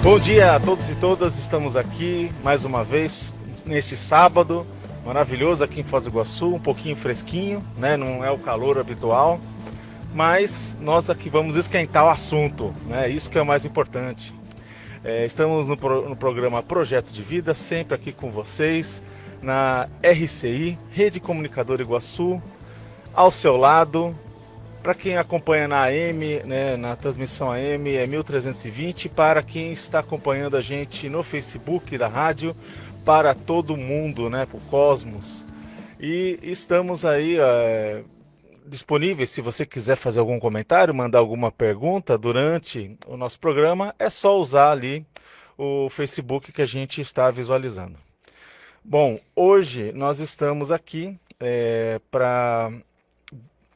Bom dia a todos e todas, estamos aqui mais uma vez neste sábado maravilhoso aqui em Foz do Iguaçu, um pouquinho fresquinho, né? Não é o calor habitual, mas nós aqui vamos esquentar o assunto, né? Isso que é o mais importante. Estamos no programa Projeto de Vida, sempre aqui com vocês, na RCI, Rede Comunicadora Iguaçu, ao seu lado. Para quem acompanha na AM, né, na transmissão AM é 1320, para quem está acompanhando a gente no Facebook da rádio, para todo mundo, né, para o Cosmos. E estamos aí disponíveis, se você quiser fazer algum comentário, mandar alguma pergunta durante o nosso programa, é só usar ali o Facebook que a gente está visualizando. Bom, hoje nós estamos aqui para...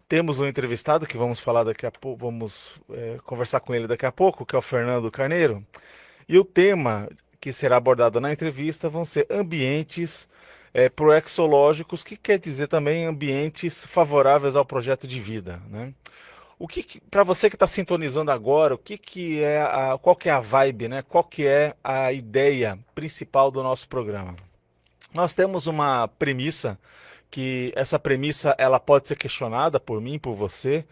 Temos um entrevistado que vamos falar daqui a pouco, vamos conversar com ele daqui a pouco, que é o Fernando Carneiro. E o tema que será abordado na entrevista vão ser ambientes proexológicos, que quer dizer também ambientes favoráveis ao projeto de vida, né? Para você que está sintonizando agora, qual que é a vibe, né? Qual que é a ideia principal do nosso programa? Nós temos uma premissa, que essa premissa ela pode ser questionada por mim, por você,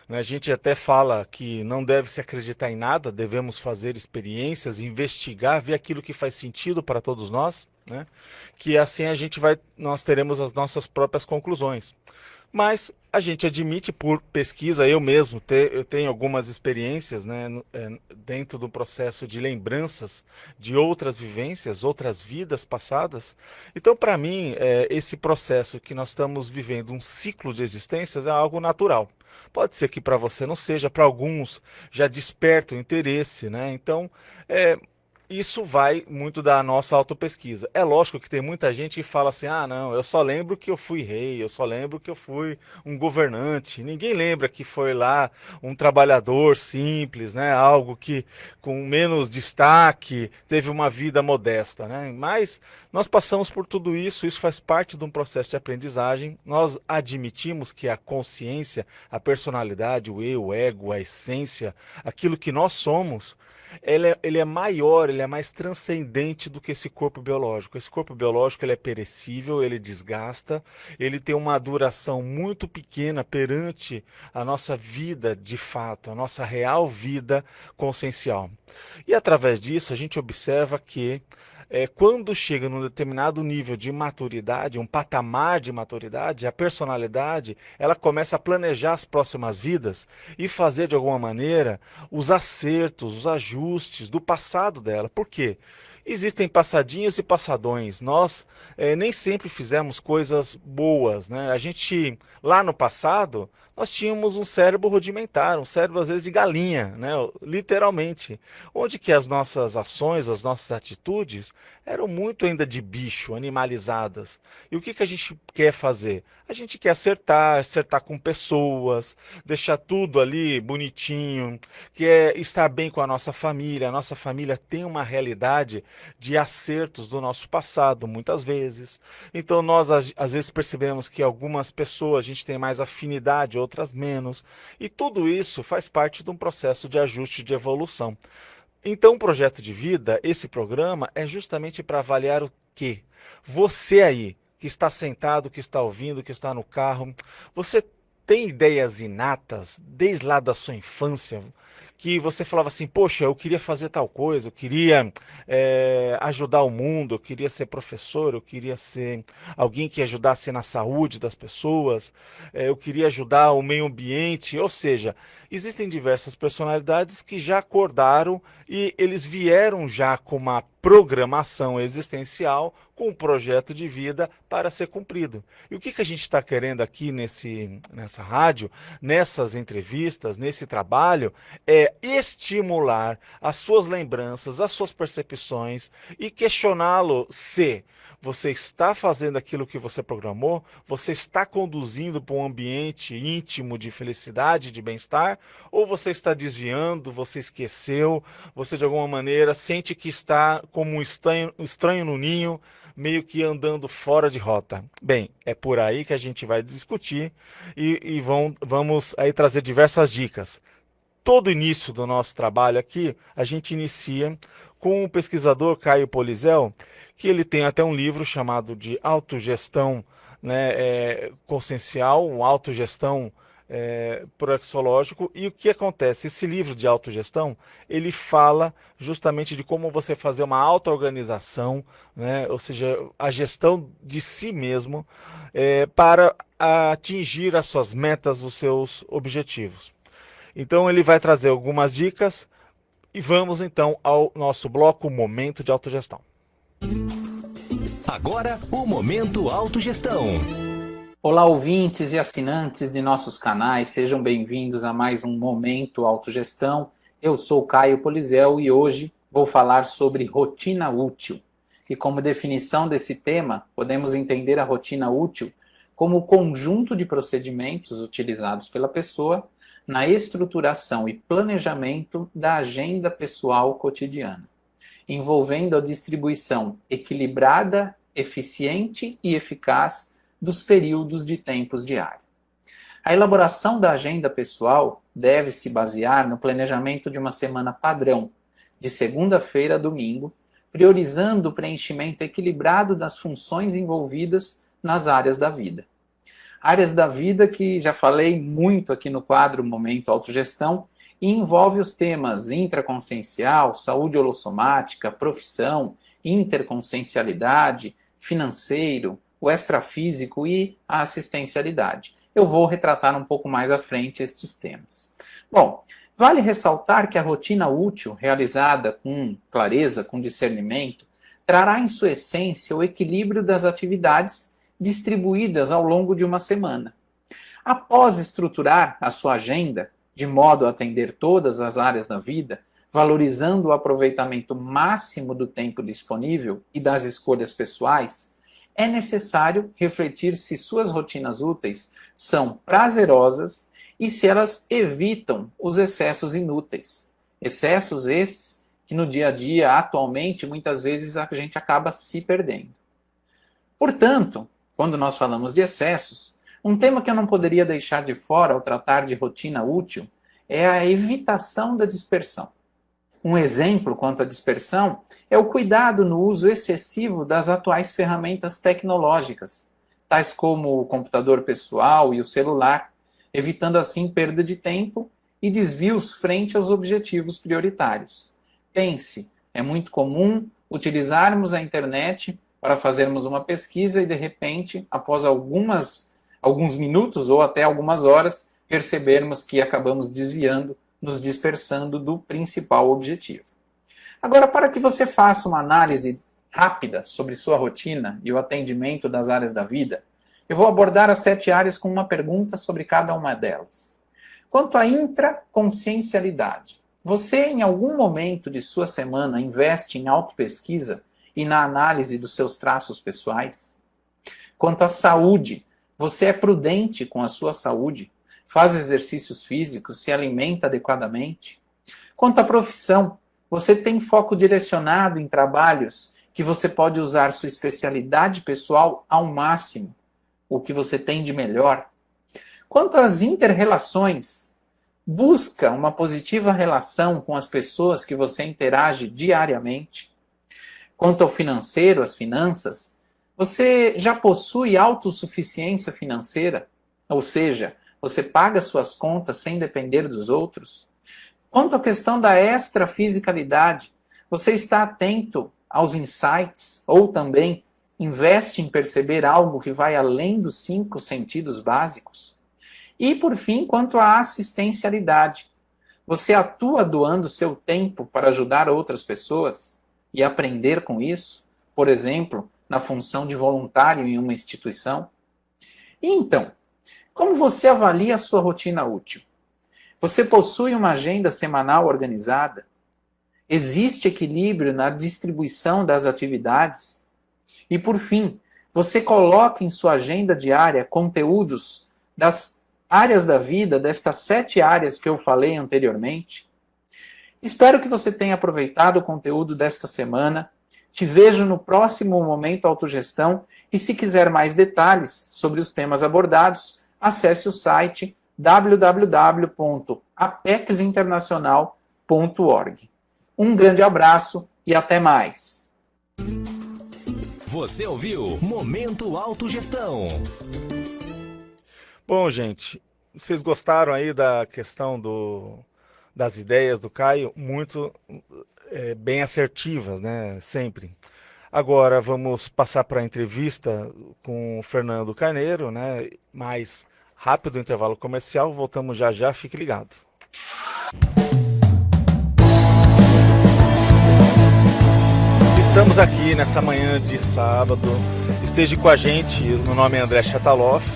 né? A gente até fala que não deve se acreditar em nada, devemos fazer experiências, investigar, ver aquilo que faz sentido para todos nós, né? Que assim nós teremos as nossas próprias conclusões. Mas a gente admite por pesquisa, eu mesmo eu tenho algumas experiências, né, dentro do processo de lembranças de outras vivências, outras vidas passadas. Então, para mim, esse processo que nós estamos vivendo, um ciclo de existências, é algo natural. Pode ser que para você não seja, para alguns já desperta o interesse, né? Então, isso vai muito da nossa autopesquisa. É lógico que tem muita gente que fala assim, ah não, eu só lembro que eu fui rei, eu só lembro que eu fui um governante. Ninguém lembra que foi lá um trabalhador simples, né? Algo que com menos destaque, teve uma vida modesta, né? Mas nós passamos por tudo isso, isso faz parte de um processo de aprendizagem. Nós admitimos que a consciência, a personalidade, o eu, o ego, a essência, aquilo que nós somos, ele é maior, ele é mais transcendente do que esse corpo biológico. Esse corpo biológico ele é perecível, ele desgasta, ele tem uma duração muito pequena perante a nossa vida de fato, a nossa real vida consciencial. E através disso a gente observa que quando chega num determinado nível de maturidade, um patamar de maturidade, a personalidade, ela começa a planejar as próximas vidas e fazer de alguma maneira os acertos, os ajustes do passado dela. Por quê? Existem passadinhos e passadões. Nós nem sempre fizemos coisas boas, né? A gente, lá no passado, nós tínhamos um cérebro rudimentar, um cérebro às vezes de galinha, né? Literalmente. Onde que as nossas ações, as nossas atitudes eram muito ainda de bicho, animalizadas. E o que a gente quer fazer? A gente quer acertar com pessoas, deixar tudo ali bonitinho, quer estar bem com a nossa família. A nossa família tem uma realidade de acertos do nosso passado, muitas vezes. Então nós às vezes percebemos que algumas pessoas a gente tem mais afinidade, outras menos. E tudo isso faz parte de um processo de ajuste, de evolução. Então o projeto de vida, esse programa, é justamente para avaliar o quê? Você aí, que está sentado, que está ouvindo, que está no carro, você tem ideias inatas, desde lá da sua infância, que você falava assim, poxa, eu queria fazer tal coisa, eu queria ajudar o mundo, eu queria ser professor, eu queria ser alguém que ajudasse na saúde das pessoas, eu queria ajudar o meio ambiente, ou seja, existem diversas personalidades que já acordaram e eles vieram já com uma programação existencial, com um projeto de vida para ser cumprido. E o que a gente está querendo aqui nessa rádio, nessas entrevistas, nesse trabalho, é estimular as suas lembranças, as suas percepções e questioná-lo se você está fazendo aquilo que você programou, você está conduzindo para um ambiente íntimo de felicidade, de bem-estar, ou você está desviando, você esqueceu, você de alguma maneira sente que está como um estranho no ninho, meio que andando fora de rota. Bem, é por aí que a gente vai discutir e vamos aí trazer diversas dicas. Todo início do nosso trabalho aqui, a gente inicia com o pesquisador Caio Polizel, que ele tem até um livro chamado de Autogestão, né, consciencial, autogestão proexológico. E o que acontece? Esse livro de autogestão, ele fala justamente de como você fazer uma auto-organização, né, ou seja, a gestão de si mesmo, para atingir as suas metas, os seus objetivos. Então ele vai trazer algumas dicas e vamos então ao nosso bloco Momento de Autogestão. Agora, o Momento Autogestão. Olá, ouvintes e assinantes de nossos canais, sejam bem-vindos a mais um Momento Autogestão. Eu sou Caio Polizel e hoje vou falar sobre rotina útil. E como definição desse tema, podemos entender a rotina útil como o conjunto de procedimentos utilizados pela pessoa na estruturação e planejamento da agenda pessoal cotidiana, envolvendo a distribuição equilibrada, eficiente e eficaz dos períodos de tempos diários. A elaboração da agenda pessoal deve se basear no planejamento de uma semana padrão, de segunda-feira a domingo, priorizando o preenchimento equilibrado das funções envolvidas nas áreas da vida. Áreas da vida que já falei muito aqui no quadro Momento Autogestão e envolve os temas intraconsciencial, saúde holossomática, profissão, interconsciencialidade, financeiro, o extrafísico e a assistencialidade. Eu vou retratar um pouco mais à frente estes temas. Bom, vale ressaltar que a rotina útil, realizada com clareza, com discernimento, trará em sua essência o equilíbrio das atividades distribuídas ao longo de uma semana. Após estruturar a sua agenda, de modo a atender todas as áreas da vida, valorizando o aproveitamento máximo do tempo disponível e das escolhas pessoais, é necessário refletir se suas rotinas úteis são prazerosas e se elas evitam os excessos inúteis. Excessos esses que no dia a dia, atualmente, muitas vezes a gente acaba se perdendo. Portanto, quando nós falamos de excessos, um tema que eu não poderia deixar de fora ao tratar de rotina útil é a evitação da dispersão. Um exemplo quanto à dispersão é o cuidado no uso excessivo das atuais ferramentas tecnológicas, tais como o computador pessoal e o celular, evitando assim perda de tempo e desvios frente aos objetivos prioritários. Pense, é muito comum utilizarmos a internet para fazermos uma pesquisa e, de repente, após alguns minutos ou até algumas horas, percebermos que acabamos desviando, nos dispersando do principal objetivo. Agora, para que você faça uma análise rápida sobre sua rotina e o atendimento das áreas da vida, eu vou abordar as 7 áreas com uma pergunta sobre cada uma delas. Quanto à intraconsciencialidade, você em algum momento de sua semana investe em autopesquisa e na análise dos seus traços pessoais? Quanto à saúde, você é prudente com a sua saúde? Faz exercícios físicos? Se alimenta adequadamente? Quanto à profissão, você tem foco direcionado em trabalhos que você pode usar sua especialidade pessoal ao máximo, o que você tem de melhor? Quanto às inter-relações, busca uma positiva relação com as pessoas que você interage diariamente? Quanto ao financeiro, as finanças, você já possui autossuficiência financeira? Ou seja, você paga suas contas sem depender dos outros? Quanto à questão da extrafisicalidade, você está atento aos insights ou também investe em perceber algo que vai além dos 5 sentidos básicos? E, por fim, quanto à assistencialidade, você atua doando seu tempo para ajudar outras pessoas e aprender com isso? Por exemplo, na função de voluntário em uma instituição? E então, como você avalia a sua rotina útil? Você possui uma agenda semanal organizada? Existe equilíbrio na distribuição das atividades? E, por fim, você coloca em sua agenda diária conteúdos das áreas da vida, destas 7 áreas que eu falei anteriormente? Espero que você tenha aproveitado o conteúdo desta semana. Te vejo no próximo Momento Autogestão e, se quiser mais detalhes sobre os temas abordados, acesse o site www.apexinternacional.org. Um grande abraço e até mais. Você ouviu Momento Autogestão. Bom, gente, vocês gostaram aí da questão das ideias do Caio? Muito bem assertivas, né? Sempre. Agora vamos passar para a entrevista com o Fernando Carneiro, né? Mais rápido intervalo comercial, voltamos já já, fique ligado. Estamos aqui nessa manhã de sábado. Esteja com a gente, meu nome é André Chataloff.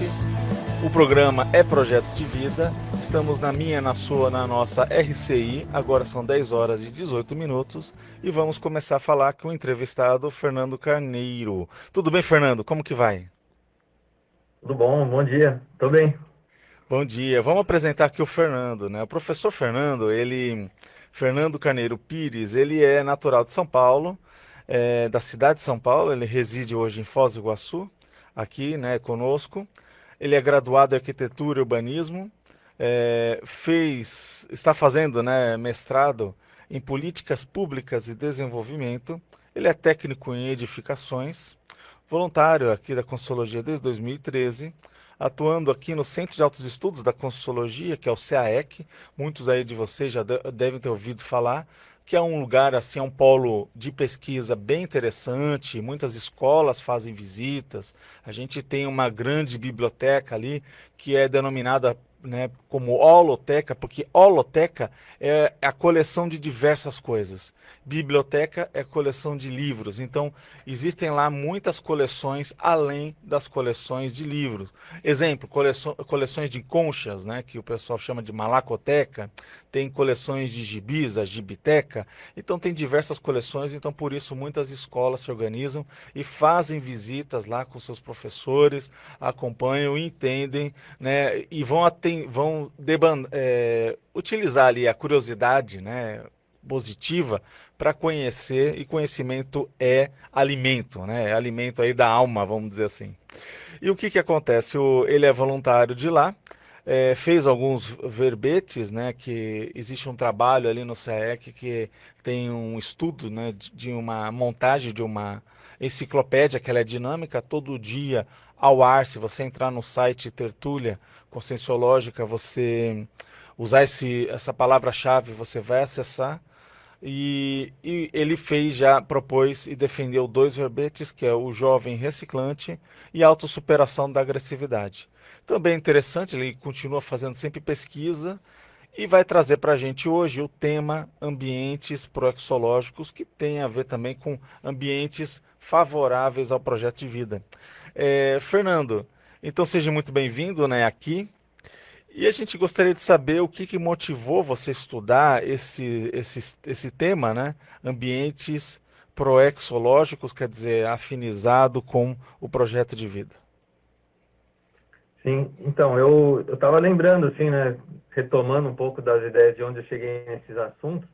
O programa é Projeto de Vida. Estamos na minha, na sua, na nossa RCI. Agora são 10 horas e 18 minutos e vamos começar a falar com o entrevistado Fernando Carneiro. Tudo bem, Fernando? Como que vai? Tudo bom, bom dia. Tô bem. Bom dia. Vamos apresentar aqui o Fernando, né? O professor Fernando, Fernando Carneiro Pires, ele é natural de São Paulo, da cidade de São Paulo. Ele reside hoje em Foz do Iguaçu, aqui, né, conosco. Ele é graduado em Arquitetura e Urbanismo, está fazendo, né, mestrado em Políticas Públicas e Desenvolvimento. Ele é técnico em edificações, voluntário aqui da Consciologia desde 2013, atuando aqui no Centro de Altos Estudos da Consciologia, que é o CAEC. Muitos aí de vocês já devem ter ouvido falar, que é um lugar, assim, é um polo de pesquisa bem interessante. Muitas escolas fazem visitas. A gente tem uma grande biblioteca ali que é denominada, né, como holoteca, porque holoteca é a coleção de diversas coisas. Biblioteca é coleção de livros. Então, existem lá muitas coleções além das coleções de livros. Exemplo, coleções de conchas, né, que o pessoal chama de malacoteca. Tem coleções de gibis, a gibiteca. Então, tem diversas coleções. Então, por isso, muitas escolas se organizam e fazem visitas lá com seus professores, acompanham e entendem, né, e vão utilizar ali a curiosidade, né, positiva para conhecer, e conhecimento é alimento, né? É alimento aí da alma, vamos dizer assim. E o que que acontece? Ele é voluntário de lá, fez alguns verbetes, né? Que existe um trabalho ali no CAEC que tem um estudo, né, de uma montagem de uma enciclopédia, que ela é dinâmica. Todo dia ao ar. Se você entrar no site Tertúlia Conscienciológica, você usar essa palavra-chave, você vai acessar. E ele propôs e defendeu 2 verbetes, que é o jovem reciclante e a autossuperação da agressividade. Também interessante, ele continua fazendo sempre pesquisa e vai trazer para a gente hoje o tema ambientes proexológicos, que tem a ver também com ambientes favoráveis ao projeto de vida. Fernando, então seja muito bem-vindo, né, aqui. E a gente gostaria de saber o que que motivou você a estudar esse tema, né? Ambientes proexológicos, quer dizer, afinizado com o projeto de vida. Sim, então, eu estava lembrando, assim, né, retomando um pouco das ideias de onde eu cheguei nesses assuntos,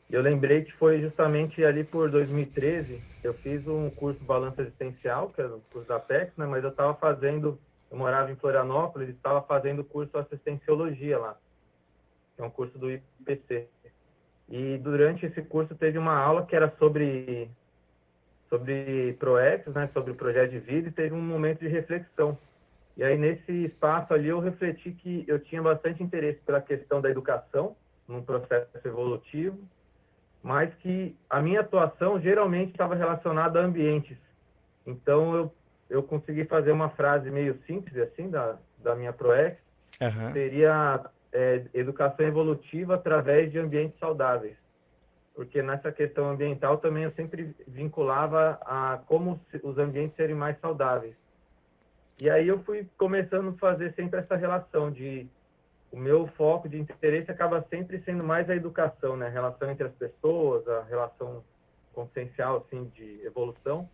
e eu lembrei que foi justamente ali por 2013, eu fiz um curso Balanço Existencial, que era o curso da Apex, né, mas eu morava em Florianópolis e estava fazendo o curso Assistenciologia lá, que é um curso do IPC. E durante esse curso teve uma aula que era sobre ProEx, né, sobre o projeto de vida, e teve um momento de reflexão. E aí, nesse espaço ali, eu refleti que eu tinha bastante interesse pela questão da educação, num processo evolutivo, mas que a minha atuação geralmente estava relacionada a ambientes. Então, eu consegui fazer uma frase meio simples, assim, da minha ProEx, Uhum. seria educação evolutiva através de ambientes saudáveis. Porque nessa questão ambiental também eu sempre vinculava a como os ambientes serem mais saudáveis. E aí eu fui começando a fazer sempre essa relação o meu foco de interesse acaba sempre sendo mais a educação, né? A relação entre as pessoas, a relação consciencial, assim, de evolução.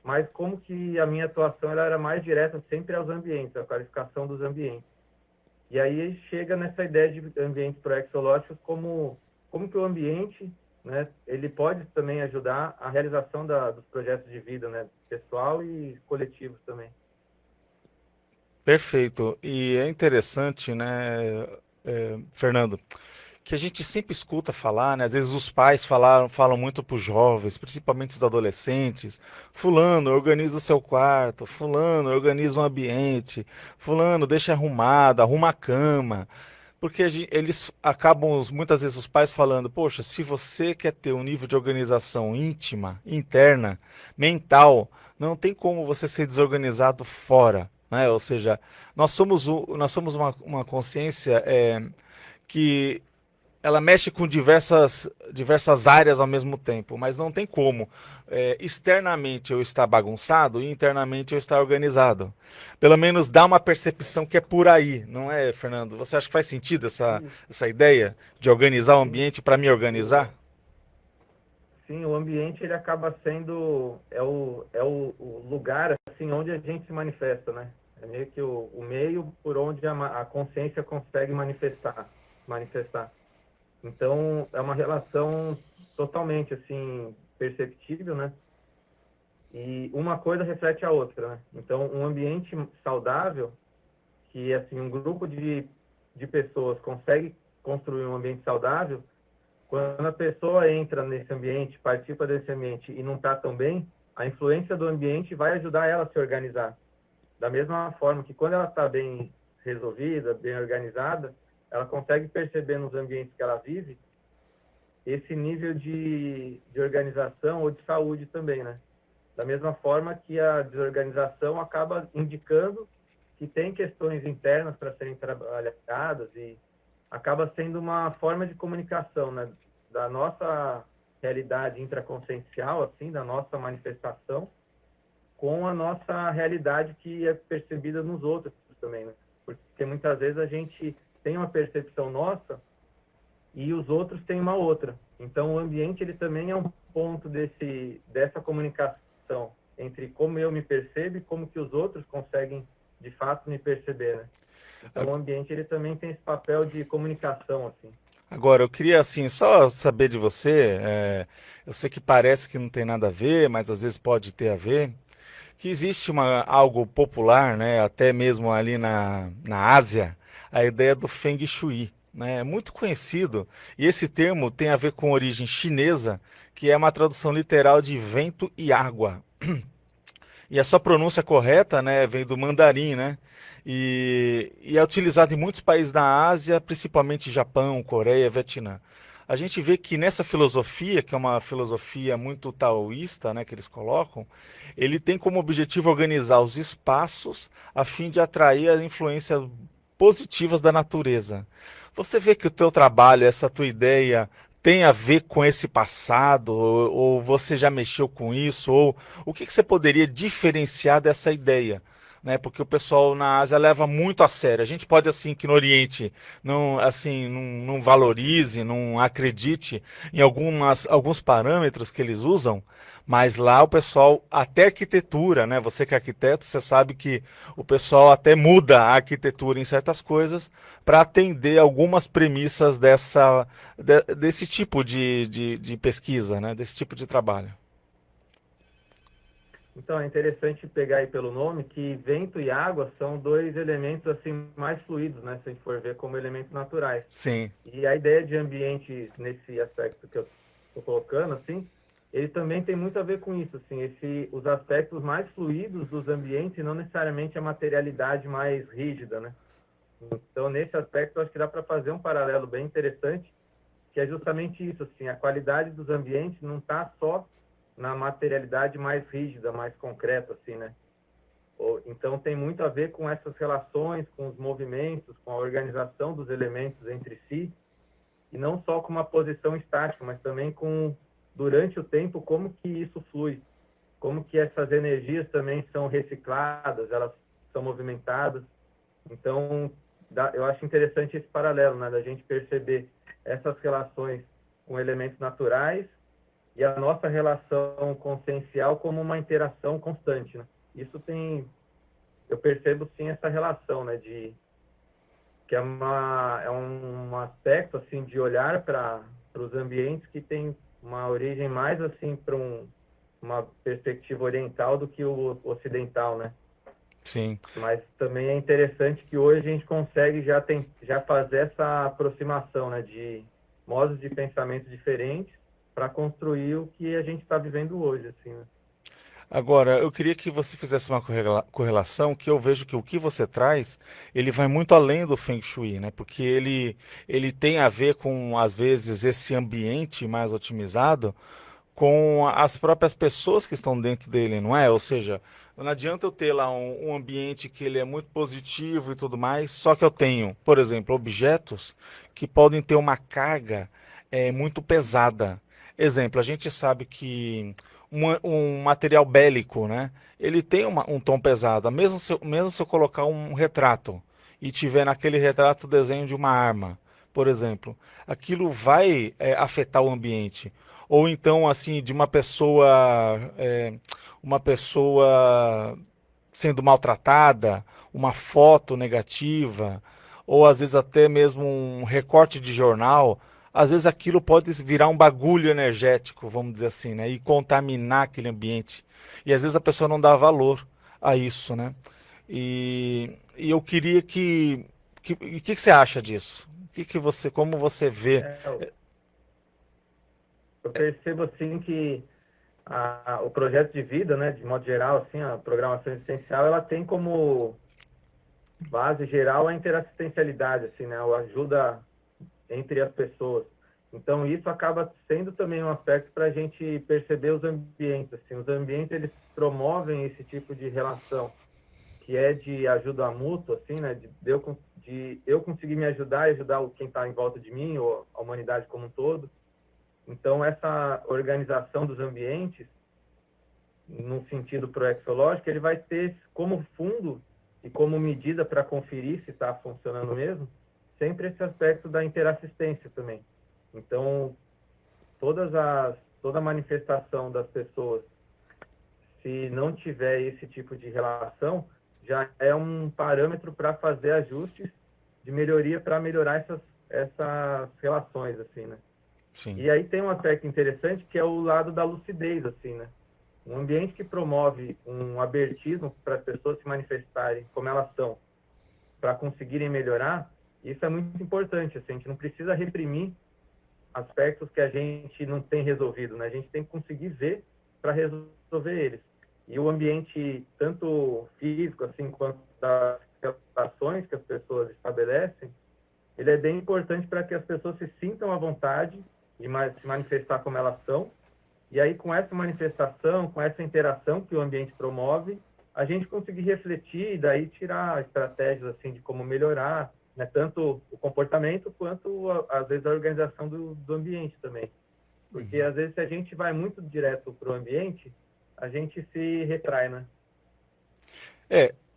Mas como que a minha atuação ela era mais direta sempre aos ambientes, a qualificação dos ambientes. E aí chega nessa ideia de ambientes proexológicos como que o ambiente, né, ele pode também ajudar a realização dos projetos de vida, né, pessoal e coletivos também. Perfeito. E é interessante, né, Fernando, que a gente sempre escuta falar, né? Às vezes os pais falam muito para os jovens, principalmente os adolescentes. Fulano, organiza o seu quarto. Fulano, organiza o ambiente. Fulano, deixa arrumado, arruma a cama. Porque eles acabam, muitas vezes, os pais falando: poxa, se você quer ter um nível de organização íntima, interna, mental, não tem como você ser desorganizado fora. Né? Ou seja, nós somos uma consciência que ela mexe com diversas áreas ao mesmo tempo, mas não tem como externamente eu estar bagunçado e internamente eu estar organizado. Pelo menos dá uma percepção que é por aí, não é, Fernando? Você acha que faz sentido essa ideia de organizar o Sim, ambiente para me organizar? sim, o ambiente ele acaba sendo o lugar assim onde a gente se manifesta, né? É meio que o meio por onde a consciência consegue manifestar. Então, é uma relação totalmente, assim, perceptível, né? E uma coisa reflete a outra, né? Então, um ambiente saudável, que, assim, um grupo de pessoas consegue construir um ambiente saudável, quando a pessoa entra nesse ambiente, participa desse ambiente e não está tão bem, a influência do ambiente vai ajudar ela a se organizar. Da mesma forma que quando ela está bem resolvida, bem organizada, ela consegue perceber nos ambientes que ela vive esse nível de organização ou de saúde também, né? Da mesma forma que a desorganização acaba indicando que tem questões internas para serem trabalhadas e acaba sendo uma forma de comunicação, né? Da nossa realidade intraconsciencial, assim, da nossa manifestação, com a nossa realidade que é percebida nos outros também, né? Porque muitas vezes a gente tem uma percepção nossa e os outros têm uma outra. Então, o ambiente ele também é um ponto dessa comunicação entre como eu me percebo e como que os outros conseguem, de fato, me perceber, né? Então, o ambiente ele também tem esse papel de comunicação, assim. Agora, eu queria assim só saber de você. Eu sei que parece que não tem nada a ver, mas às vezes pode ter a ver. Que existe algo popular, né, até mesmo ali na Ásia, a ideia do Feng Shui, né, é muito conhecido, e esse termo tem a ver com origem chinesa, que é uma tradução literal de vento e água. E a sua pronúncia correta, né, vem do mandarim, né, e é utilizado em muitos países da Ásia, principalmente Japão, Coreia, Vietnã. A gente vê que nessa filosofia, que é uma filosofia muito taoísta, né, que eles colocam, ele tem como objetivo organizar os espaços a fim de atrair as influências positivas da natureza. Você vê que o teu trabalho, essa tua ideia, tem a ver com esse passado, ou você já mexeu com isso, ou o que você poderia diferenciar dessa ideia? Né, porque o pessoal na Ásia leva muito a sério. A gente pode assim que no Oriente não assim não valorize, não acredite em alguns parâmetros que eles usam, mas lá o pessoal até arquitetura, né? Você que é arquiteto, você sabe que o pessoal até muda a arquitetura em certas coisas para atender algumas premissas desse tipo de pesquisa, né? Desse tipo de trabalho. Então, é interessante pegar aí pelo nome que vento e água são dois elementos assim mais fluidos, né? Se a gente for ver como elementos naturais. Sim. E a ideia de ambiente nesse aspecto que eu estou colocando, assim, ele também tem muito a ver com isso, assim, os aspectos mais fluidos dos ambientes e não necessariamente a materialidade mais rígida, né? Então, nesse aspecto, eu acho que dá para fazer um paralelo bem interessante, que é justamente isso, assim, a qualidade dos ambientes não está só na materialidade mais rígida, mais concreta, assim, né? Então, tem muito a ver com essas relações, com os movimentos, com a organização dos elementos entre si, e não só com uma posição estática, mas também com, durante o tempo, como que isso flui, como que essas energias também são recicladas, elas são movimentadas. Então, eu acho interessante esse paralelo, né, da gente perceber essas relações com elementos naturais e a nossa relação consciencial como uma interação constante, né? Isso eu percebo sim essa relação, né, que é um aspecto assim de olhar para os ambientes que tem uma origem mais assim para uma perspectiva oriental do que o ocidental, né? Sim. Mas também é interessante que hoje a gente consegue já fazer essa aproximação, né, de modos de pensamento diferentes para construir o que a gente está vivendo hoje, assim, né? Agora, eu queria que você fizesse uma correlação, que eu vejo que o que você traz, ele vai muito além do Feng Shui, né? Porque ele tem a ver com, às vezes, esse ambiente mais otimizado com as próprias pessoas que estão dentro dele, não é? Ou seja, não adianta eu ter lá um ambiente que ele é muito positivo e tudo mais, só que eu tenho, por exemplo, objetos que podem ter uma carga muito pesada. Exemplo, a gente sabe que um material bélico, né? Ele tem um tom pesado. Mesmo se eu colocar um retrato e tiver naquele retrato o desenho de uma arma, por exemplo, aquilo vai afetar o ambiente. Ou então, assim, de uma pessoa sendo maltratada, uma foto negativa, ou às vezes até mesmo um recorte de jornal, às vezes aquilo pode virar um bagulho energético, vamos dizer assim, né? E contaminar aquele ambiente. E às vezes a pessoa não dá valor a isso, né? E eu queria que você acha disso? Como você vê? Eu percebo, assim, que o projeto de vida, né, de modo geral, assim, a programação existencial, ela tem como base geral a interassistencialidade, assim, né, a ajuda entre as pessoas. Então, isso acaba sendo também um aspecto para a gente perceber os ambientes. Assim, os ambientes, eles promovem esse tipo de relação, que é de ajuda mútua, assim, né, de eu conseguir me ajudar e ajudar quem está em volta de mim, ou a humanidade como um todo. Então, essa organização dos ambientes, no sentido proexológico, ele vai ter como fundo e como medida para conferir se está funcionando mesmo, sempre esse aspecto da interassistência também. Então, toda manifestação das pessoas, se não tiver esse tipo de relação, já é um parâmetro para fazer ajustes de melhoria para melhorar essas relações, assim, né? Sim. E aí tem um aspecto interessante que é o lado da lucidez, assim, né? Um ambiente que promove um abertismo para as pessoas se manifestarem como elas são, para conseguirem melhorar, isso é muito importante, assim, a gente não precisa reprimir aspectos que a gente não tem resolvido, né? A gente tem que conseguir ver para resolver eles. E o ambiente, tanto físico, assim, quanto das relações que as pessoas estabelecem, ele é bem importante para que as pessoas se sintam à vontade de se manifestar como elas são. E aí, com essa manifestação, com essa interação que o ambiente promove, a gente conseguir refletir e daí tirar estratégias, assim, de como melhorar, né, tanto o comportamento quanto, às vezes, a organização do ambiente também. Porque, às vezes, se a gente vai muito direto para o ambiente, a gente se retrai, né?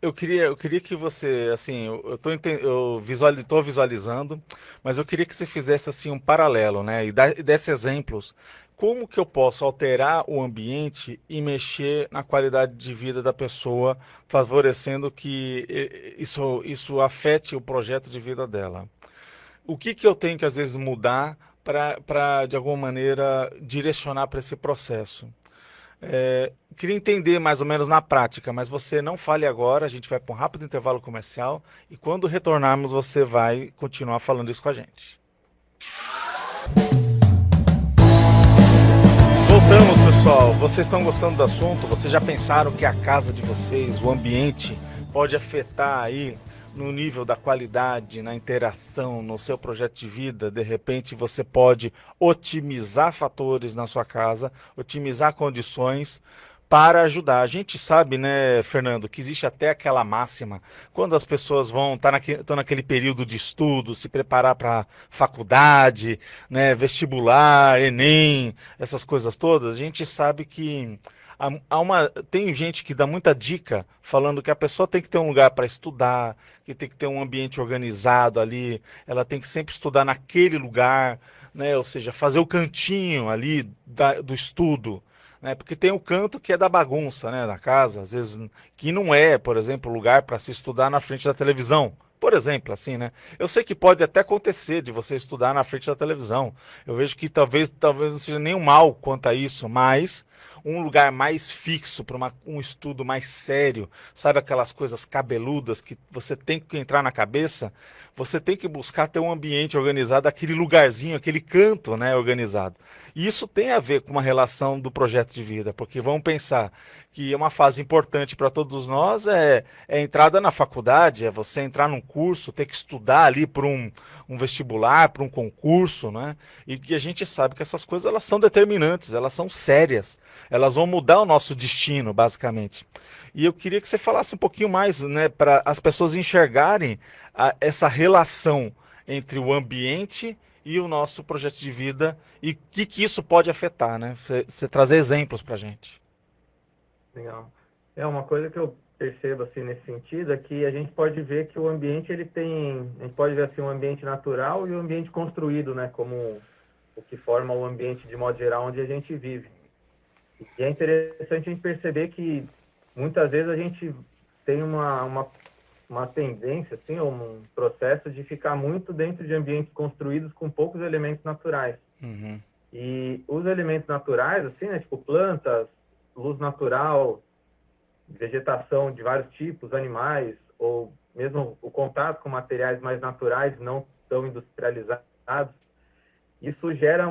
Eu queria que você, assim, tô visualizando, mas eu queria que você fizesse assim um paralelo, né? E desse exemplos. Como que eu posso alterar o ambiente e mexer na qualidade de vida da pessoa, favorecendo que isso afete o projeto de vida dela? O que eu tenho que às vezes mudar para de alguma maneira direcionar para esse processo? Queria entender mais ou menos na prática, mas você não fale agora, a gente vai para um rápido intervalo comercial e quando retornarmos você vai continuar falando isso com a gente. Voltamos, pessoal. Vocês estão gostando do assunto? Vocês já pensaram que a casa de vocês, o ambiente, pode afetar aí no nível da qualidade, na interação, no seu projeto de vida? De repente você pode otimizar fatores na sua casa, otimizar condições para ajudar. A gente sabe, né, Fernando, que existe até aquela máxima, quando as pessoas estão naquele período de estudo, se preparar para faculdade, né, vestibular, Enem, essas coisas todas, a gente sabe que tem gente que dá muita dica falando que a pessoa tem que ter um lugar para estudar, que tem que ter um ambiente organizado ali, ela tem que sempre estudar naquele lugar, né, ou seja, fazer o cantinho ali do estudo, né? Porque tem o canto que é da bagunça, né, na casa, às vezes que não é, por exemplo, lugar para se estudar na frente da televisão. Por exemplo, assim, né? Eu sei que pode até acontecer de você estudar na frente da televisão. Eu vejo que talvez não seja nem um mal quanto a isso, mas um lugar mais fixo, para um estudo mais sério, sabe aquelas coisas cabeludas que você tem que entrar na cabeça, você tem que buscar ter um ambiente organizado, aquele lugarzinho, aquele canto, né, organizado. E isso tem a ver com uma relação do projeto de vida, porque vamos pensar que uma fase importante para todos nós é a entrada na faculdade, é você entrar num curso, ter que estudar ali para um vestibular, para um concurso, né? E que a gente sabe que essas coisas elas são determinantes, elas são sérias, elas vão mudar o nosso destino, basicamente. E eu queria que você falasse um pouquinho mais, né, para as pessoas enxergarem essa relação entre o ambiente e o nosso projeto de vida e o que isso pode afetar, né? Você trazer exemplos para a gente. Legal. É uma coisa que eu percebo assim nesse sentido é que a gente pode ver que o ambiente a gente pode ver assim um ambiente natural e o ambiente construído, né, como o que forma o ambiente de modo geral onde a gente vive. E é interessante a gente perceber que muitas vezes a gente tem uma tendência, assim, um processo de ficar muito dentro de ambientes construídos com poucos elementos naturais. Uhum. E os elementos naturais, assim, né, tipo plantas, luz natural, vegetação de vários tipos, animais, ou mesmo o contato com materiais mais naturais, não tão industrializados, isso gera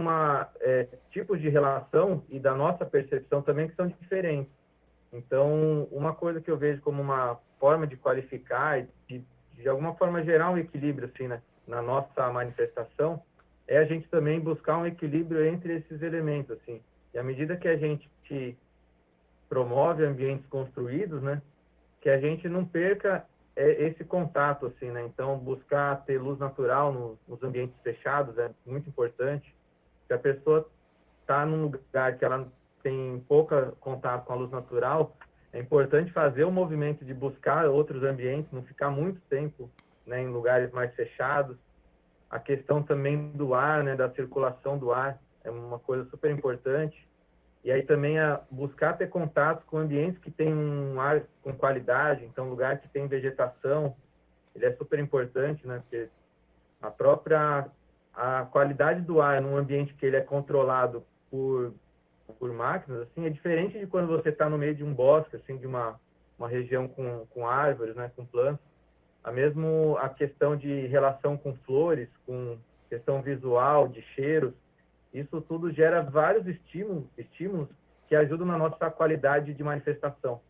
tipos de relação e da nossa percepção também que são diferentes. Então, uma coisa que eu vejo como uma forma de qualificar e de alguma forma gerar um equilíbrio assim, né, na nossa manifestação é a gente também buscar um equilíbrio entre esses elementos, assim. E à medida que a gente promove ambientes construídos, né, que a gente não perca esse contato, assim, né? Então, buscar ter luz natural nos ambientes fechados é muito importante. Se a pessoa está num lugar que ela tem pouco contato com a luz natural, é importante fazer o movimento de buscar outros ambientes, não ficar muito tempo, né, em lugares mais fechados. A questão também do ar, né, da circulação do ar, é uma coisa super importante. E aí também buscar ter contato com ambientes que têm um ar com qualidade, então lugar que tem vegetação, ele é super importante, né, porque a qualidade do ar num ambiente que ele é controlado por máquinas, assim, é diferente de quando você está no meio de um bosque, assim, de uma região com árvores, né, com plantas. A questão de relação com flores, com questão visual, de cheiros, isso tudo gera vários estímulos que ajudam na nossa qualidade de manifestação.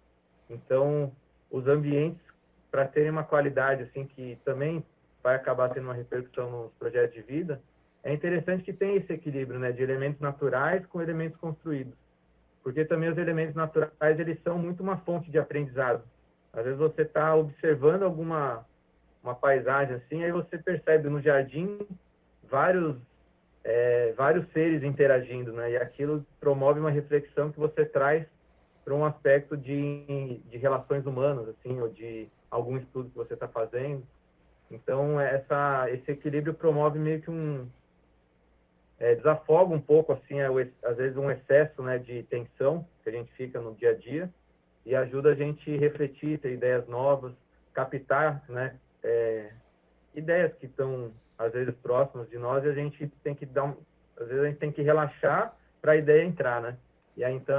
Então, os ambientes, para terem uma qualidade, assim, que também vai acabar tendo uma repercussão nos projetos de vida, é interessante que tenha esse equilíbrio, né, de elementos naturais com elementos construídos. Porque também os elementos naturais, eles são muito uma fonte de aprendizado. Às vezes você está observando uma paisagem assim, aí você percebe no jardim vários seres interagindo, né? E aquilo promove uma reflexão que você traz para um aspecto de relações humanas, assim, ou de algum estudo que você está fazendo. Então, esse equilíbrio promove meio que desafoga um pouco, assim, às vezes um excesso, né, de tensão que a gente fica no dia a dia e ajuda a gente refletir, ter ideias novas, captar, né, ideias que estão às vezes próximas de nós e a gente tem que às vezes a gente tem que relaxar para a ideia entrar, né? E aí então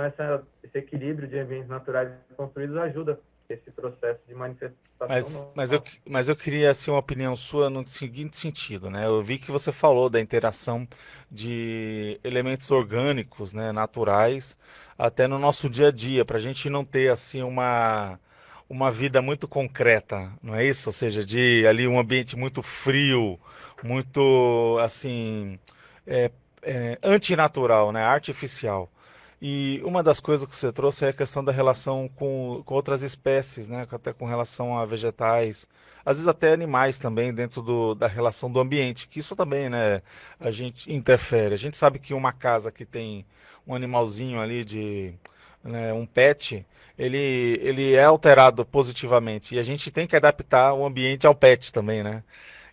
esse equilíbrio de ambientes naturais construídos ajuda esse processo de manifestação. Mas eu queria assim, uma opinião sua no seguinte sentido, né? Eu vi que você falou da interação de elementos orgânicos, né, naturais, até no nosso dia a dia, para a gente não ter assim uma vida muito concreta, não é isso? Ou seja, de ali um ambiente muito frio, muito assim antinatural, né? Artificial. E uma das coisas que você trouxe é a questão da relação com outras espécies, né? Até com relação a vegetais, às vezes até animais também, dentro da relação do ambiente, que isso também, né, a gente interfere. A gente sabe que uma casa que tem um animalzinho ali né, um pet, ele é alterado positivamente, e a gente tem que adaptar o ambiente ao pet também, né?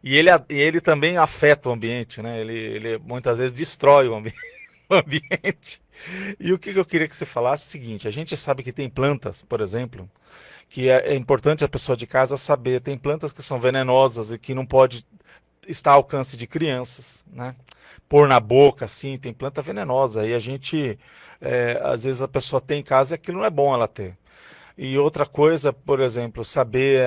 E ele também afeta o ambiente, né? Ele muitas vezes destrói o o ambiente. E o que eu queria que você falasse é o seguinte: a gente sabe que tem plantas, por exemplo, que é importante a pessoa de casa saber, tem plantas que são venenosas e que não pode está ao alcance de crianças, né? Pôr na boca, assim, tem planta venenosa. E a gente, às vezes a pessoa tem em casa e aquilo não é bom ela ter. E outra coisa, por exemplo, saber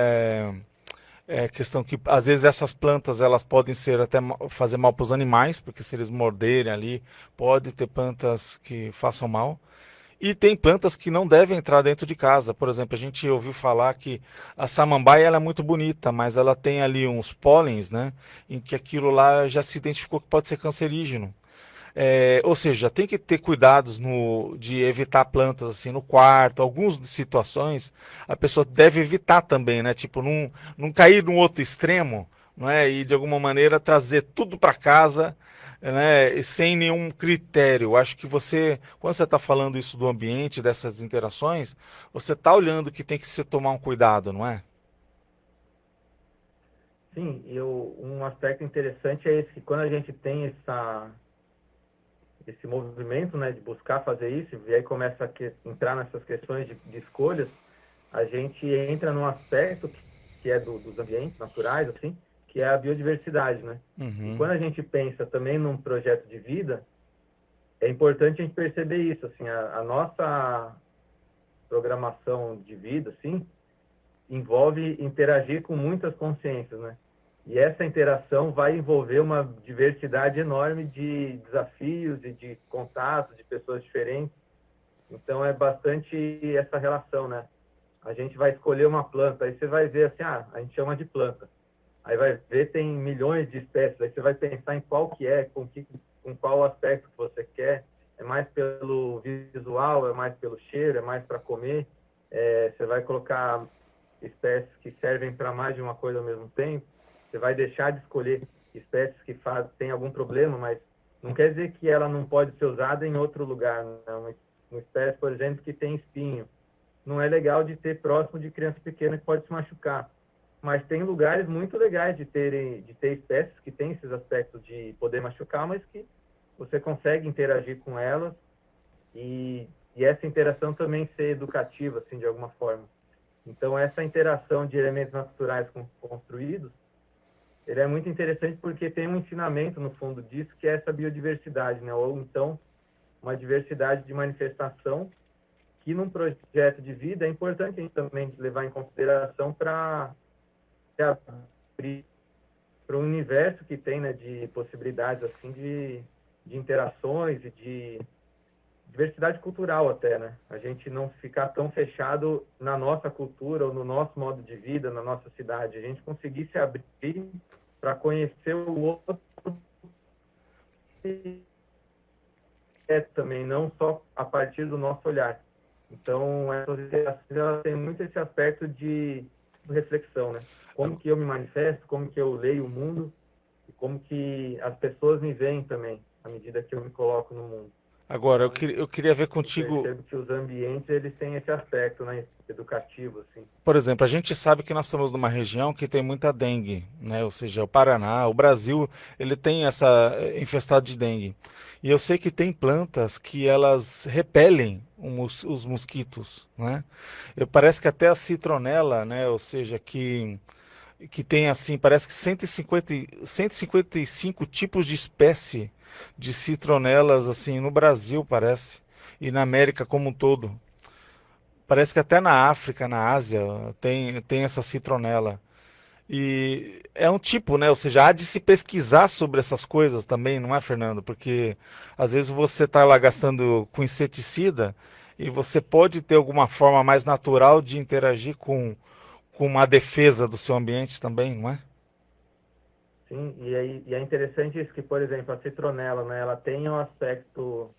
questão que às vezes essas plantas elas podem ser até fazer mal para os animais, porque se eles morderem ali, pode ter plantas que façam mal. E tem plantas que não devem entrar dentro de casa. Por exemplo, a gente ouviu falar que a samambaia ela é muito bonita, mas ela tem ali uns pólens, né? Em que aquilo lá já se identificou que pode ser cancerígeno. Ou seja, tem que ter cuidados de evitar plantas assim no quarto. Algumas situações a pessoa deve evitar também, né? Tipo, não cair num outro extremo, não é? E de alguma maneira trazer tudo para casa, né? E sem nenhum critério. Acho que você, quando você está falando isso do ambiente, dessas interações, você está olhando que tem que se tomar um cuidado, não é? Sim, um aspecto interessante é esse, que quando a gente tem esse movimento, né, de buscar fazer isso, e aí começa a entrar nessas questões de escolhas, a gente entra num aspecto que é dos ambientes naturais, assim, que é a biodiversidade, né? Uhum. E quando a gente pensa também num projeto de vida, é importante a gente perceber isso, assim, a nossa programação de vida, assim, envolve interagir com muitas consciências, né? E essa interação vai envolver uma diversidade enorme de desafios e de contatos de pessoas diferentes. Então, é bastante essa relação, né? A gente vai escolher uma planta, aí você vai ver assim, a gente chama de planta. Aí vai ver, tem milhões de espécies, aí você vai pensar em qual que é, com qual aspecto que você quer. É mais pelo visual, é mais pelo cheiro, é mais para comer. Você vai colocar espécies que servem para mais de uma coisa ao mesmo tempo. Você vai deixar de escolher espécies que têm algum problema, mas não quer dizer que ela não pode ser usada em outro lugar. Não. Uma espécie, por exemplo, que tem espinho, não é legal de ter próximo de criança pequena que pode se machucar. Mas tem lugares muito legais de ter espécies que têm esses aspectos de poder machucar, mas que você consegue interagir com elas e essa interação também ser educativa, assim, de alguma forma. Então, essa interação de elementos naturais construídos, ele é muito interessante porque tem um ensinamento no fundo disso, que é essa biodiversidade, né? Ou então, uma diversidade de manifestação que num projeto de vida é importante a gente também levar em consideração para abrir para um universo que tem, né, de possibilidades assim de interações e de diversidade cultural até, né? A gente não ficar tão fechado na nossa cultura ou no nosso modo de vida, na nossa cidade. A gente conseguir se abrir para conhecer o outro também, não só a partir do nosso olhar. Então, essas interações, elas têm muito esse aspecto de reflexão, né? Como que eu me manifesto, como que eu leio o mundo e como que as pessoas me veem também, à medida que eu me coloco no mundo. Agora, eu queria ver contigo. Eu percebo que os ambientes, eles têm esse aspecto, né, educativo, assim. Por exemplo, a gente sabe que nós estamos numa região que tem muita dengue, né? Ou seja, o Paraná, o Brasil, ele tem essa infestado de dengue. E eu sei que tem plantas que elas repelem os mosquitos, né? Parece que até a citronela, né? Ou seja, que tem assim, parece que 155 tipos de espécie de citronelas assim no Brasil, parece, e na América como um todo. Parece que até na África, na Ásia, tem essa citronela. E é um tipo, né? Ou seja, há de se pesquisar sobre essas coisas também, não é, Fernando? Porque às vezes você está lá gastando com inseticida e você pode ter alguma forma mais natural de interagir com uma defesa do seu ambiente também, não é? Sim, e é interessante isso que, por exemplo, a citronela, né? Ela tem o aspecto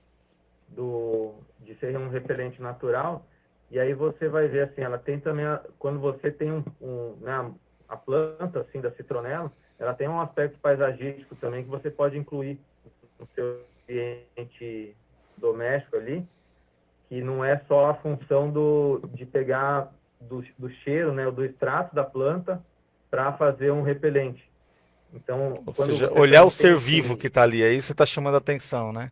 de ser um repelente natural. E aí você vai ver, assim, ela tem também, quando você tem né, a planta, assim, da citronela, ela tem um aspecto paisagístico também que você pode incluir no seu ambiente doméstico ali, que não é só a função de pegar do cheiro, né, do extrato da planta para fazer um repelente. Então, Ou quando seja, você olhar o também ser tem vivo que está ali, aí você está chamando a atenção, né?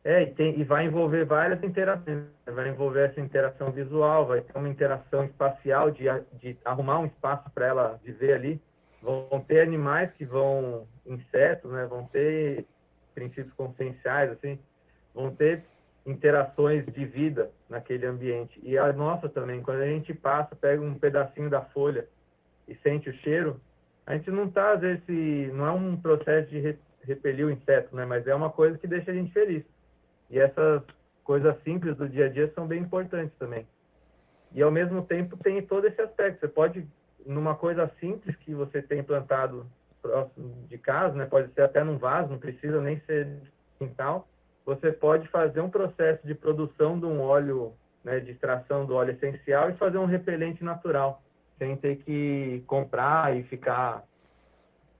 E vai envolver várias interações. Vai envolver essa interação visual, vai ter uma interação espacial de arrumar um espaço para ela viver ali. vão ter animais que vão, insetos, né, vão ter princípios conscienciais, assim, vão ter interações de vida naquele ambiente. E a nossa também, quando a gente passa, pega um pedacinho da folha e sente o cheiro, a gente não está, às vezes, não é um processo de repelir o inseto, né, mas é uma coisa que deixa a gente feliz. E essas coisas simples do dia a dia são bem importantes também. E, ao mesmo tempo, tem todo esse aspecto. Você pode, numa coisa simples que você tem plantado próximo de casa, né, pode ser até num vaso, não precisa nem ser quintal, você pode fazer um processo de produção de um óleo, né, de extração do óleo essencial e fazer um repelente natural, sem ter que comprar e ficar...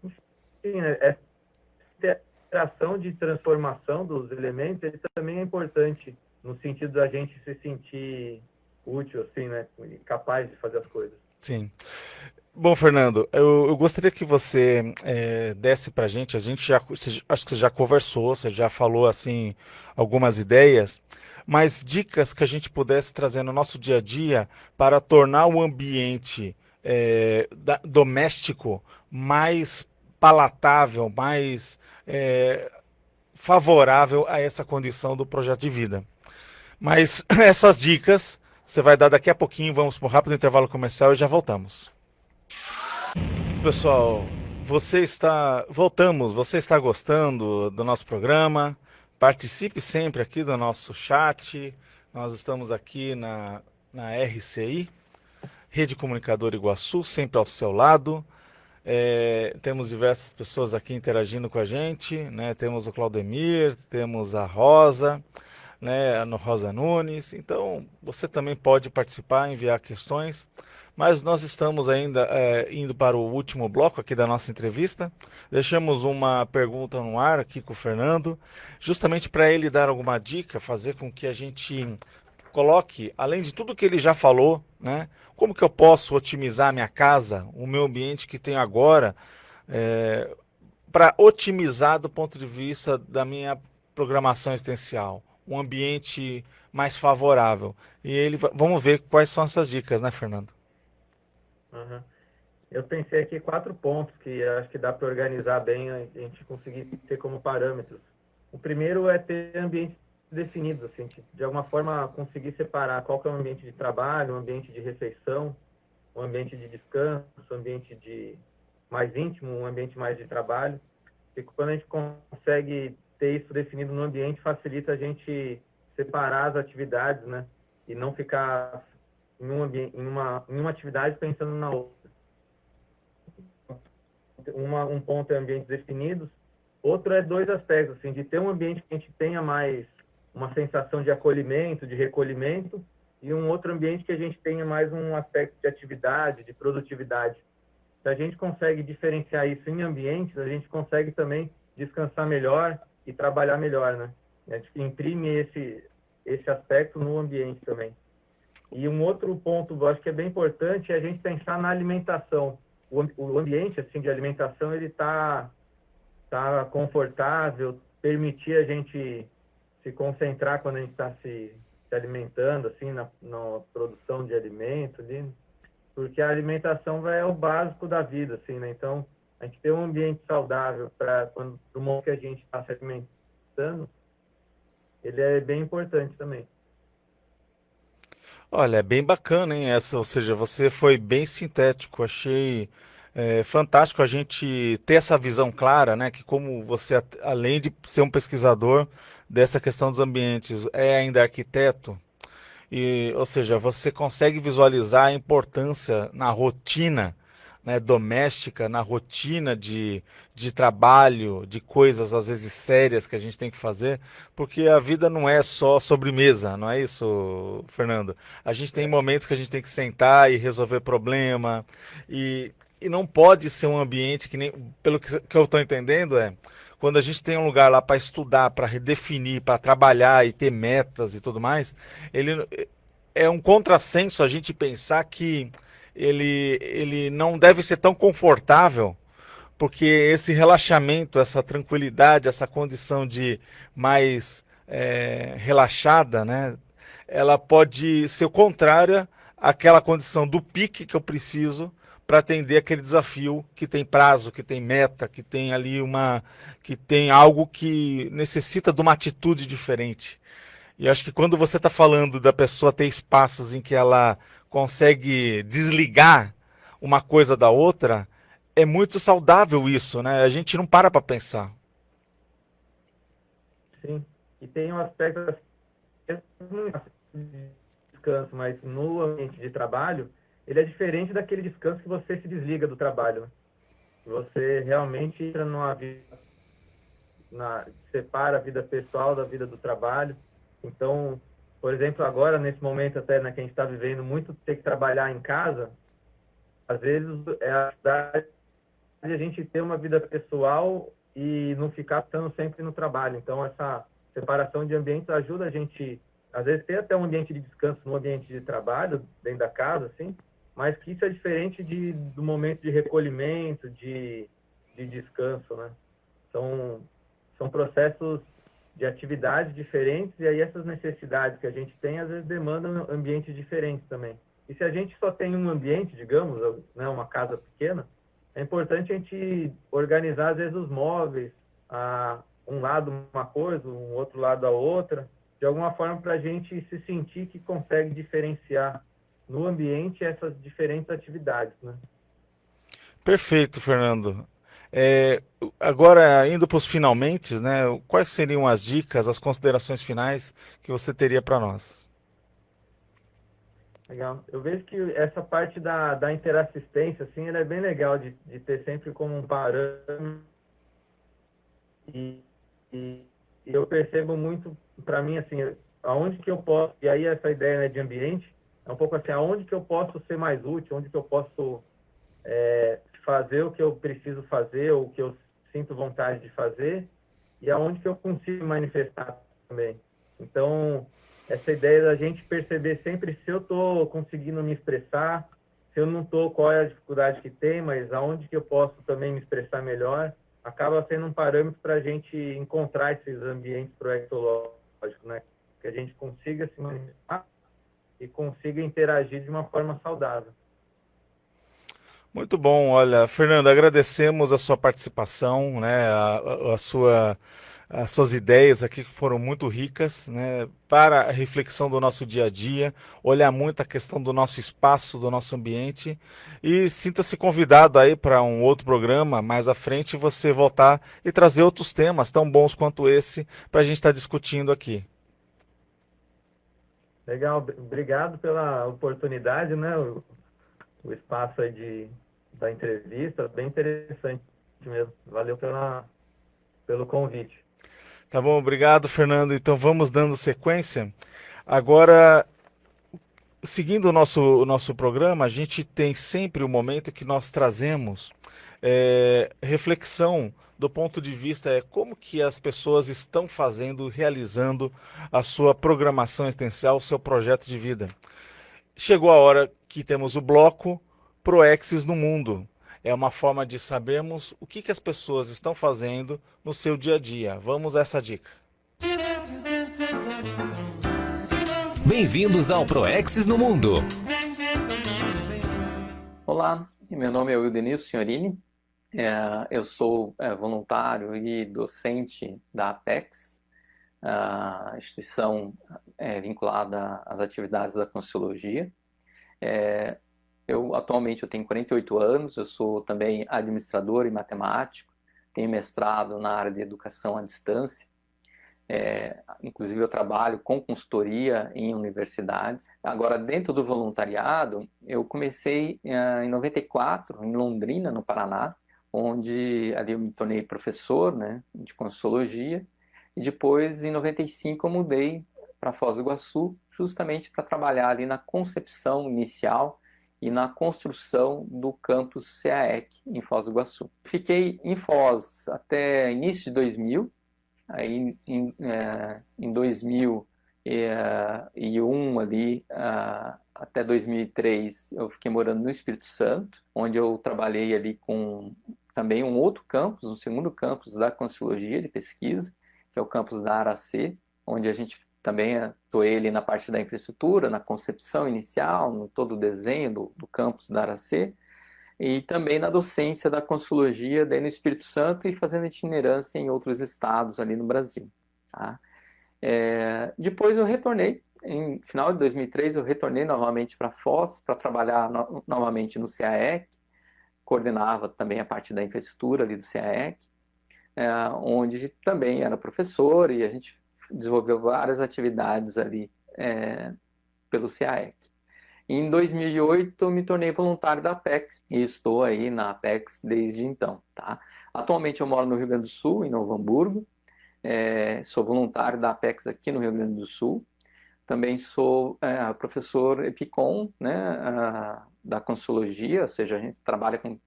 Enfim, né, essa interação de transformação dos elementos ele também é importante no sentido da gente se sentir útil, assim, né, capaz de fazer as coisas. Sim. Bom, Fernando, eu gostaria que você desse para a gente acho que você já conversou, você já falou assim algumas ideias, mas dicas que a gente pudesse trazer no nosso dia a dia para tornar o ambiente doméstico mais palatável, mais favorável a essa condição do projeto de vida. Mas essas dicas você vai dar daqui a pouquinho, vamos para um rápido intervalo comercial e já voltamos. Pessoal, você está gostando do nosso programa? Participe sempre aqui do nosso chat. Nós estamos aqui na RCI, Rede Comunicadora Iguaçu, sempre ao seu lado. Temos diversas pessoas aqui interagindo com a gente, né? Temos o Claudemir, temos a Rosa, né? A Rosa Nunes. Então, você também pode participar, enviar questões. Mas nós estamos ainda indo para o último bloco aqui da nossa entrevista. Deixamos uma pergunta no ar aqui com o Fernando, justamente para ele dar alguma dica, fazer com que a gente coloque, além de tudo que ele já falou, né? Como que eu posso otimizar a minha casa, o meu ambiente que tenho agora, para otimizar do ponto de vista da minha programação existencial, um ambiente mais favorável. E vamos ver quais são essas dicas, né, Fernando? Uhum. Eu pensei aqui 4 pontos que acho que dá para organizar bem, a gente conseguir ter como parâmetros. O primeiro é ter ambientes definidos, assim, de alguma forma conseguir separar qual que é o ambiente de trabalho, o ambiente de refeição, o ambiente de descanso, o ambiente mais íntimo, um ambiente mais de trabalho. E quando a gente consegue ter isso definido no ambiente, facilita a gente separar as atividades, né? E não ficar em uma atividade pensando na outra. Um ponto é ambientes definidos, outro é 2 aspectos, assim, de ter um ambiente que a gente tenha mais uma sensação de acolhimento, de recolhimento, e um outro ambiente que a gente tenha mais um aspecto de atividade, de produtividade. Se a gente consegue diferenciar isso em ambientes, a gente consegue também descansar melhor e trabalhar melhor, né? A gente imprime esse aspecto no ambiente também. E um outro ponto, eu acho que é bem importante, é a gente pensar na alimentação. O ambiente assim, de alimentação, ele tá confortável, permitir a gente se concentrar quando a gente está se alimentando, assim, na produção de alimento, ali, porque a alimentação é o básico da vida, assim, né? Então, a gente ter um ambiente saudável para o momento que a gente está se alimentando, ele é bem importante também. Olha, é bem bacana, hein? Ou seja, você foi bem sintético. Achei fantástico a gente ter essa visão clara, né? Que como você, além de ser um pesquisador dessa questão dos ambientes, é ainda arquiteto, ou seja, você consegue visualizar a importância na rotina, né, doméstica, na rotina de trabalho, de coisas às vezes sérias que a gente tem que fazer, porque a vida não é só sobremesa, não é isso, Fernando? A gente tem momentos que a gente tem que sentar e resolver problema, e não pode ser um ambiente que nem, pelo que eu estou entendendo, quando a gente tem um lugar lá para estudar, para redefinir, para trabalhar e ter metas e tudo mais, ele é um contrassenso a gente pensar que ele não deve ser tão confortável, porque esse relaxamento, essa tranquilidade, essa condição de mais relaxada, né, ela pode ser contrária àquela condição do pique que eu preciso para atender aquele desafio que tem prazo, que tem meta, que tem ali que tem algo que necessita de uma atitude diferente. E acho que quando você está falando da pessoa ter espaços em que ela consegue desligar uma coisa da outra, é muito saudável isso, né? A gente não para pensar. Sim. E tem um aspecto de descanso, mas no ambiente de trabalho, ele é diferente daquele descanso que você se desliga do trabalho. Você realmente entra numa vida, separa a vida pessoal da vida do trabalho. Então, por exemplo, agora, nesse momento até, né, que a gente está vivendo muito, ter que trabalhar em casa, às vezes é a dificuldade de a gente ter uma vida pessoal e não ficar estando sempre no trabalho. Então, essa separação de ambientes ajuda a gente, às vezes, ter até um ambiente de descanso no ambiente de trabalho, dentro da casa, assim, mas que isso é diferente do momento de recolhimento, de descanso, né? São processos de atividades diferentes, e aí essas necessidades que a gente tem, às vezes, demandam ambientes diferentes também. E se a gente só tem um ambiente, digamos, né, uma casa pequena, é importante a gente organizar, às vezes, os móveis, um lado uma coisa, um outro lado a outra, de alguma forma para a gente se sentir que consegue diferenciar no ambiente essas diferentes atividades, né? Perfeito, Fernando. Agora, indo para os finalmente, né? Quais seriam as dicas, as considerações finais que você teria para nós? Legal. Eu vejo que essa parte da interassistência, assim, ela é bem legal de ter sempre como um parâmetro. E, e eu percebo muito, para mim, assim, aonde que eu posso, e aí essa ideia, né, de ambiente, é um pouco assim, aonde que eu posso ser mais útil, onde que eu posso fazer o que eu preciso fazer, ou o que eu sinto vontade de fazer, e aonde que eu consigo manifestar também. Então, essa ideia da gente perceber sempre se eu estou conseguindo me expressar, se eu não estou, qual é a dificuldade que tem, mas aonde que eu posso também me expressar melhor, acaba sendo um parâmetro para a gente encontrar esses ambientes proexológicos, né? Que a gente consiga se manifestar e consiga interagir de uma forma saudável. Muito bom, olha, Fernando, agradecemos a sua participação, né, as suas ideias aqui que foram muito ricas, né, para a reflexão do nosso dia a dia, olhar muito a questão do nosso espaço, do nosso ambiente, e sinta-se convidado aí para um outro programa mais à frente, você voltar e trazer outros temas tão bons quanto esse para a gente estar discutindo aqui. Legal, obrigado pela oportunidade, né? O espaço aí da entrevista, bem interessante mesmo. Valeu pelo convite. Tá bom, obrigado, Fernando. Então vamos dando sequência. Agora, seguindo o nosso programa, a gente tem sempre o momento que nós trazemos reflexão do ponto de vista como que as pessoas estão fazendo, realizando a sua programação existencial, o seu projeto de vida. Chegou a hora que temos o bloco Proexis no Mundo. É uma forma de sabermos o que as pessoas estão fazendo no seu dia a dia. Vamos a essa dica. Bem-vindos ao Proexis no Mundo. Olá, meu nome é Wildenilson Signorini. Eu sou voluntário e docente da Apex, a instituição vinculada às atividades da Conscienciologia. Atualmente eu tenho 48 anos, eu sou também administrador e matemático, tenho mestrado na área de educação à distância. Inclusive eu trabalho com consultoria em universidades. Agora, dentro do voluntariado, eu comecei em 94, em Londrina, no Paraná, onde ali eu me tornei professor, né, de Conscienciologia, e depois, em 95, eu mudei para Foz do Iguaçu, justamente para trabalhar ali na concepção inicial e na construção do campus CAEC em Foz do Iguaçu. Fiquei em Foz até início de 2000, aí em 2001 ali até 2003 eu fiquei morando no Espírito Santo, onde eu trabalhei ali com também um outro campus, um segundo campus da Conscienciologia de pesquisa, que é o campus da Aracê, onde a gente também atuei ali na parte da infraestrutura, na concepção inicial, no todo o desenho do campus da Aracê. e também na docência da Consciologia daí no Espírito Santo e fazendo itinerância em outros estados ali no Brasil. Tá? Depois eu retornei, em final de 2003, eu retornei novamente para Foz para trabalhar novamente no CAEC, coordenava também a parte da infraestrutura ali do CAEC, onde também era professor e a gente desenvolveu várias atividades ali pelo CAEC. Em 2008, eu me tornei voluntário da Apex e estou aí na Apex desde então. Tá? Atualmente eu moro no Rio Grande do Sul, em Novo Hamburgo. Sou voluntário da Apex aqui no Rio Grande do Sul. Também sou professor EPICOM, né, da Consciologia, ou seja, a gente trabalha com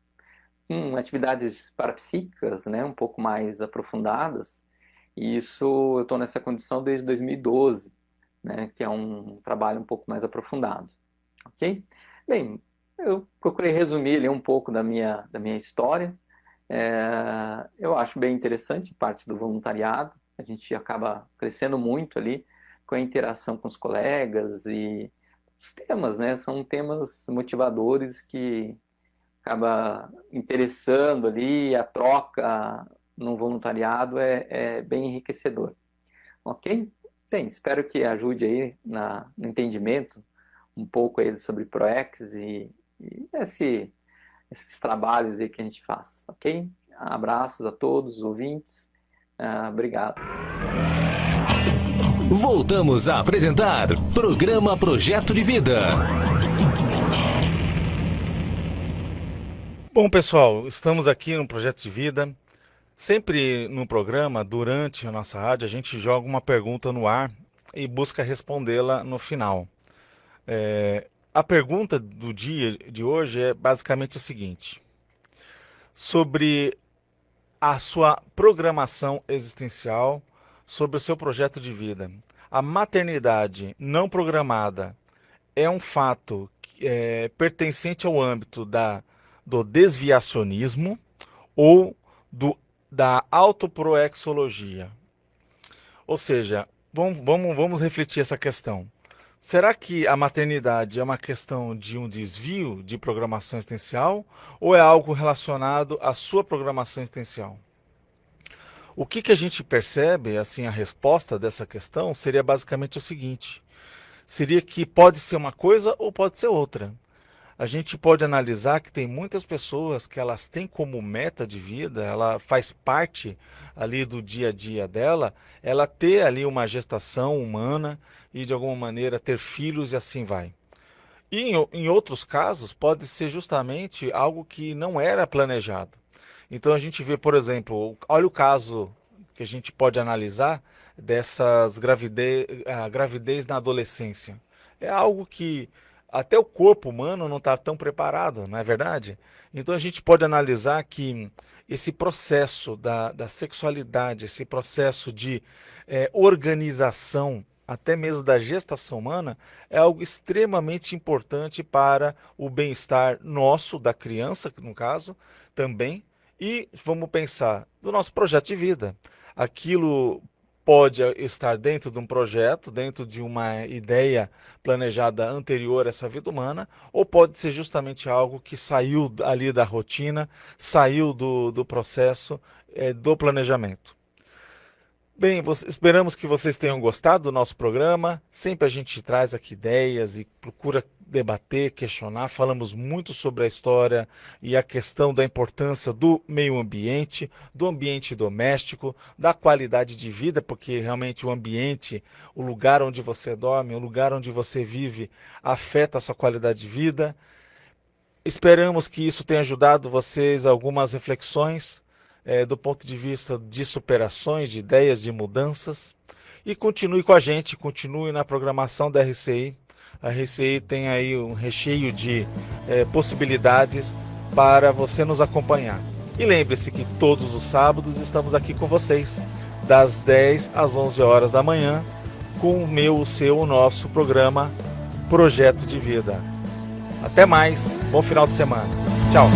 atividades parapsíquicas, né, um pouco mais aprofundadas. E isso eu estou nessa condição desde 2012, né, que é um trabalho um pouco mais aprofundado. Ok? Bem, eu procurei resumir ali um pouco da minha história. Eu acho bem interessante parte do voluntariado. A gente acaba crescendo muito ali com a interação com os colegas e os temas, né? São temas motivadores que acaba interessando ali. A troca no voluntariado é bem enriquecedor. Ok? Bem, espero que ajude aí no entendimento um pouco aí sobre ProEx e esses trabalhos aí que a gente faz, ok? Abraços a todos os ouvintes, obrigado. Voltamos a apresentar Programa Projeto de Vida. Bom, pessoal, estamos aqui no Projeto de Vida. Sempre no programa, durante a nossa rádio, a gente joga uma pergunta no ar e busca respondê-la no final. A pergunta do dia de hoje é basicamente o seguinte: sobre a sua programação existencial, sobre o seu projeto de vida. A maternidade não programada é um fato pertencente ao âmbito do desviacionismo ou da autoproexologia? Ou seja, vamos refletir essa questão. Será que a maternidade é uma questão de um desvio de programação existencial ou é algo relacionado à sua programação existencial? O que a gente percebe, assim, a resposta dessa questão seria basicamente o seguinte: seria que pode ser uma coisa ou pode ser outra. A gente pode analisar que tem muitas pessoas que elas têm como meta de vida, ela faz parte ali do dia a dia dela, ela ter ali uma gestação humana e de alguma maneira ter filhos e assim vai. E em outros casos pode ser justamente algo que não era planejado. Então a gente vê, por exemplo, olha o caso que a gente pode analisar dessas gravidez na adolescência. É algo que até o corpo humano não está tão preparado, não é verdade? Então a gente pode analisar que esse processo da sexualidade, esse processo de organização, até mesmo da gestação humana, é algo extremamente importante para o bem-estar nosso, da criança, no caso, também. E vamos pensar do nosso projeto de vida. Aquilo pode estar dentro de um projeto, dentro de uma ideia planejada anterior a essa vida humana, ou pode ser justamente algo que saiu ali da rotina, saiu do processo do planejamento. Bem, esperamos que vocês tenham gostado do nosso programa. Sempre a gente traz aqui ideias e procura debater, questionar. Falamos muito sobre a história e a questão da importância do meio ambiente, do ambiente doméstico, da qualidade de vida, porque realmente o ambiente, o lugar onde você dorme, o lugar onde você vive, afeta a sua qualidade de vida. Esperamos que isso tenha ajudado vocês a algumas reflexões do ponto de vista de superações, de ideias, de mudanças. E continue com a gente, continue na programação da RCI. A RCI tem aí um recheio de possibilidades para você nos acompanhar. E lembre-se que todos os sábados estamos aqui com vocês, das 10 às 11 horas da manhã, com o nosso programa Projeto de Vida. Até mais, bom final de semana. Tchau.